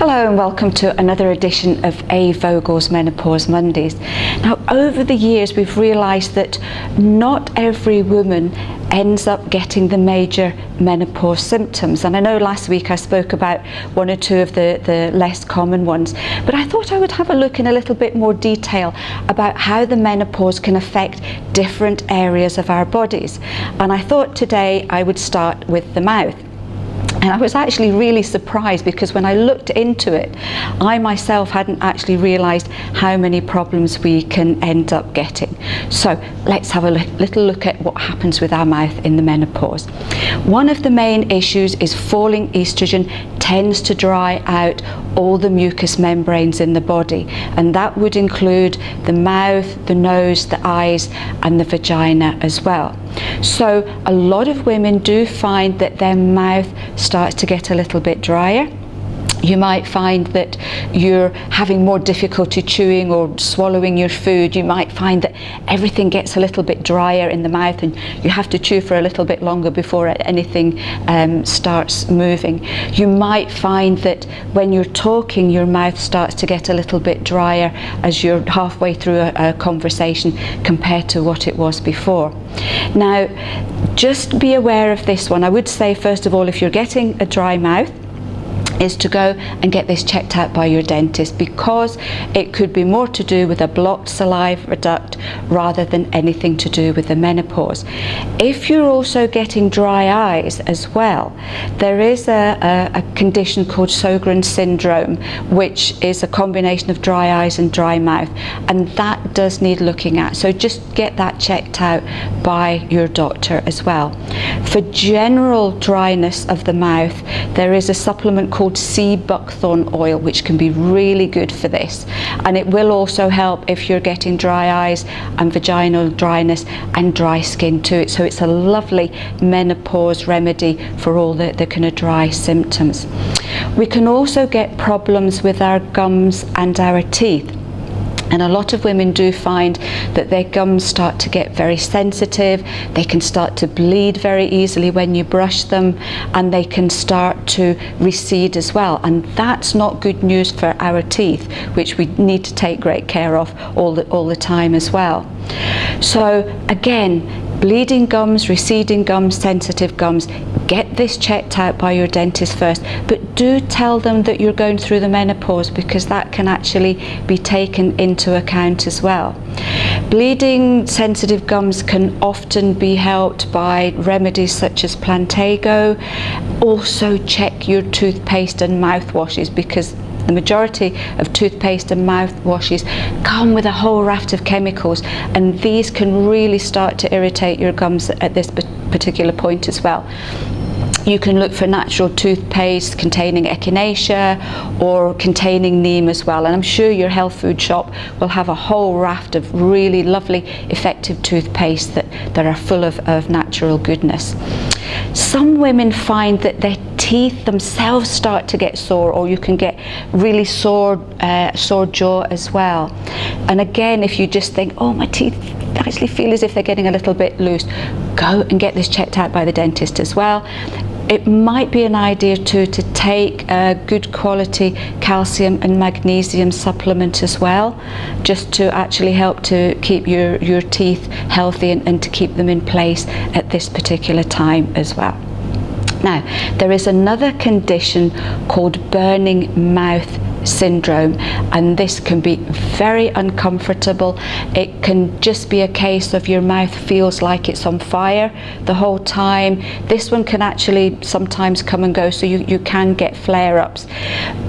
Hello and welcome to another edition of A. Vogel's Menopause Mondays. Now, over the years we've realised that not every woman ends up getting the major menopause symptoms, and I know last week I spoke about one or two of the less common ones, but I thought I would have a look in a little bit more detail about how the menopause can affect different areas of our bodies. And I thought today I would start with the mouth. And I was actually really surprised because when I looked into it, I myself hadn't actually realised how many problems we can end up getting. So let's have a little look at what happens with our mouth in the menopause. One of the main issues is falling estrogen tends to dry out all the mucous membranes in the body, and that would include the mouth, the nose, the eyes and the vagina as well. So a lot of women do find that their mouth starts to get a little bit drier. You might find that you're having more difficulty chewing or swallowing your food. You might find that everything gets a little bit drier in the mouth and you have to chew for a little bit longer before anything starts moving. You might find that when you're talking, your mouth starts to get a little bit drier as you're halfway through a conversation compared to what it was before. Now, just be aware of this one. I would say, first of all, if you're getting a dry mouth, is to go and get this checked out by your dentist, because it could be more to do with a blocked saliva duct rather than anything to do with the menopause. If you're also getting dry eyes as well, there is a condition called Solgryn Syndrome, which is a combination of dry eyes and dry mouth, and that does need looking at. So just get that checked out by your doctor as well. For general dryness of the mouth, there is a supplement called sea buckthorn oil, which can be really good for this, and it will also help if you're getting dry eyes and vaginal dryness and dry skin too. So it's a lovely menopause remedy for all the kind of dry symptoms. We can also get problems with our gums and our teeth. And a lot of women do find that their gums start to get very sensitive, they can start to bleed very easily when you brush them, and they can start to recede as well. And that's not good news for our teeth, which we need to take great care of all the time as well. So again, bleeding gums, receding gums, sensitive gums, get this checked out by your dentist first, but do tell them that you're going through the menopause, because that can actually be taken into account as well. Bleeding, sensitive gums can often be helped by remedies such as Plantago. Also check your toothpaste and mouthwashes, because the majority of toothpaste and mouthwashes come with a whole raft of chemicals, and these can really start to irritate your gums at this particular point as well. You can look for natural toothpaste containing echinacea or containing neem as well, and I'm sure your health food shop will have a whole raft of really lovely effective toothpaste that are full of natural goodness. Some women find that their teeth themselves start to get sore, or you can get really sore jaw as well. And again, if you just think, oh, my teeth actually feel as if they're getting a little bit loose, go and get this checked out by the dentist as well. It might be an idea too to take a good quality calcium and magnesium supplement as well, just to actually help to keep your teeth healthy and to keep them in place at this particular time as well. Now, there is another condition called burning mouth syndrome, and this can be very uncomfortable. It can just be a case of your mouth feels like it's on fire the whole time. This one can actually sometimes come and go, so you can get flare-ups.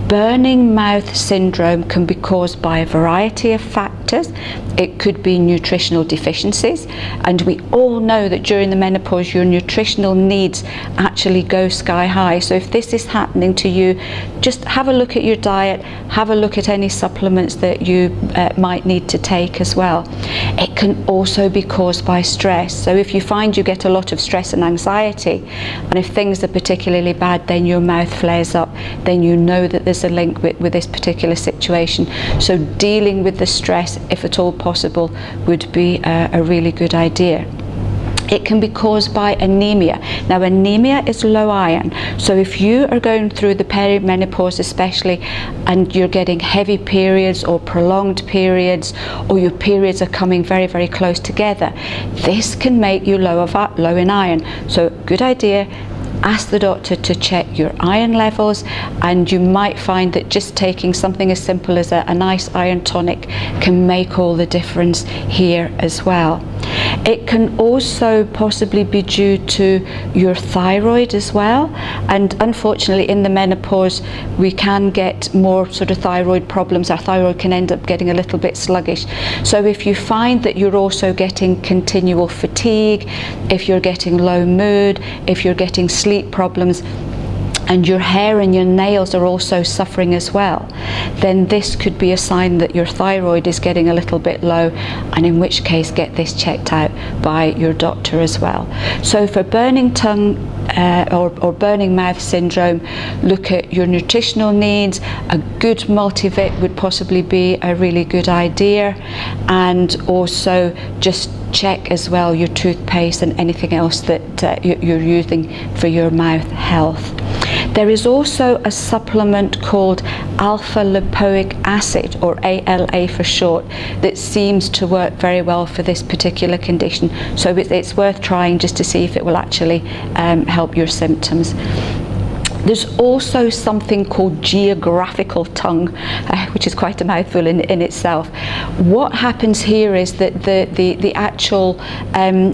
Burning mouth syndrome can be caused by a variety of factors. It could be nutritional deficiencies, and we all know that during the menopause your nutritional needs actually go sky high. So if this is happening to you, just have a look at your diet, have a look at any supplements that you might need to take as well. It can also be caused by stress. So if you find you get a lot of stress and anxiety, and if things are particularly bad, then your mouth flares up, then you know that there's a link with this particular situation. So dealing with the stress, if at all possible, would be a really good idea. It can be caused by anemia. Now, anemia is low iron, so if you are going through the perimenopause especially, and you're getting heavy periods or prolonged periods, or your periods are coming very, very close together, this can make you low in iron. So good idea, ask the doctor to check your iron levels, and you might find that just taking something as simple as a nice iron tonic can make all the difference here as well. It can also possibly be due to your thyroid as well, and unfortunately in the menopause we can get more sort of thyroid problems. Our thyroid can end up getting a little bit sluggish. So if you find that you're also getting continual fatigue, if you're getting low mood, if you're getting sleep problems, and your hair and your nails are also suffering as well, then this could be a sign that your thyroid is getting a little bit low, and in which case get this checked out by your doctor as well. So for burning tongue or burning mouth syndrome, look at your nutritional needs. A good multivit would possibly be a really good idea, and also just check as well your toothpaste and anything else that you're using for your mouth health. There is also a supplement called alpha lipoic acid, or ALA for short, that seems to work very well for this particular condition. So it's worth trying just to see if it will actually help your symptoms. There's also something called Geographical Tongue, which is quite a mouthful in itself. What happens here is that the actual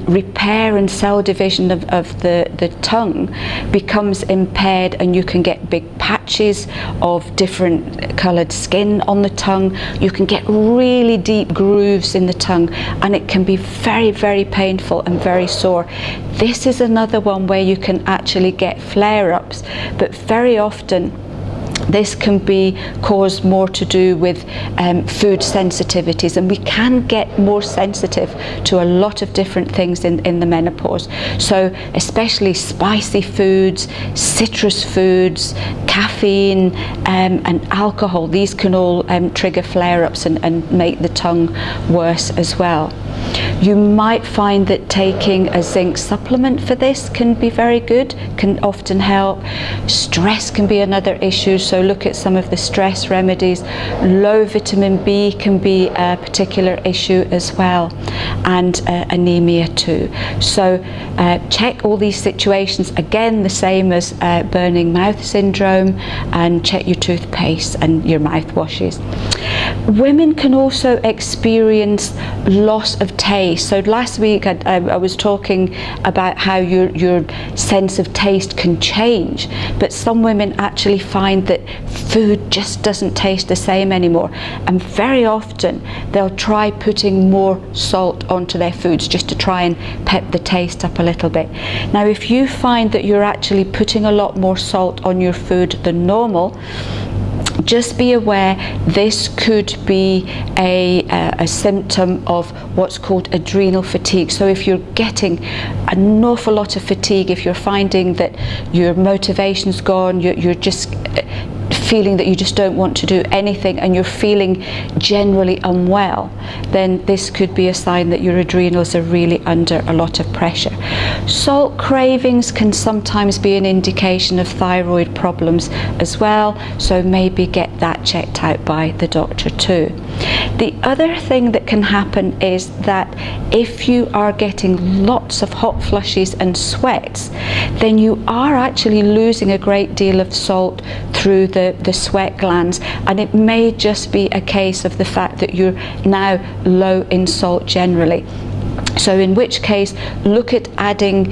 repair and cell division of the tongue becomes impaired, and you can get big patches of different coloured skin on the tongue. You can get really deep grooves in the tongue, and it can be very, very painful and very sore. This is another one where you can actually get flare-ups, but very often this can be caused more to do with food sensitivities, and we can get more sensitive to a lot of different things in the menopause. So especially spicy foods, citrus foods, caffeine and alcohol, these can all trigger flare-ups and make the tongue worse as well. You might find that taking a zinc supplement for this can be very good, can often help. Stress can be another issue, so look at some of the stress remedies. Low vitamin B can be a particular issue as well, and anemia too. So check all these situations, again the same as burning mouth syndrome, and check your toothpaste and your mouthwashes. Women can also experience loss of taste. So last week I was talking about how your sense of taste can change, but some women actually find that food just doesn't taste the same anymore, and very often they'll try putting more salt onto their foods just to try and pep the taste up a little bit. Now, if you find that you're actually putting a lot more salt on your food than normal, just be aware this could be a symptom of what's called adrenal fatigue. So if you're getting an awful lot of fatigue, if you're finding that your motivation's gone, you're just feeling that you just don't want to do anything, and you're feeling generally unwell, then this could be a sign that your adrenals are really under a lot of pressure. Salt cravings can sometimes be an indication of thyroid problems as well, so maybe get that checked out by the doctor too. The other thing that can happen is that if you are getting lots of hot flushes and sweats, then you are actually losing a great deal of salt through the sweat glands, and it may just be a case of the fact that you're now low in salt generally. So in which case, look at adding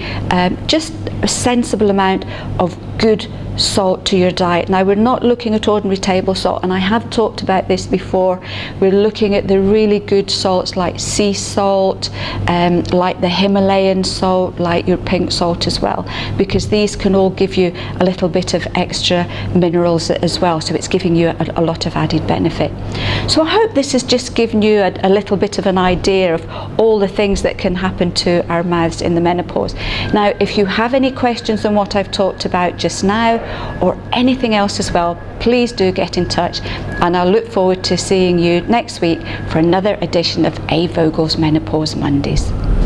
just a sensible amount of good salt to your diet. Now, we're not looking at ordinary table salt, and I have talked about this before. We're looking at the really good salts like sea salt, like the Himalayan salt, like your pink salt as well, because these can all give you a little bit of extra minerals as well, so it's giving you a lot of added benefit. So I hope this has just given you a little bit of an idea of all the things that can happen to our mouths in the menopause. Now, if you have any questions on what I've talked about just now, or anything else as well, please do get in touch, and I'll look forward to seeing you next week for another edition of A. Vogel's Menopause Mondays.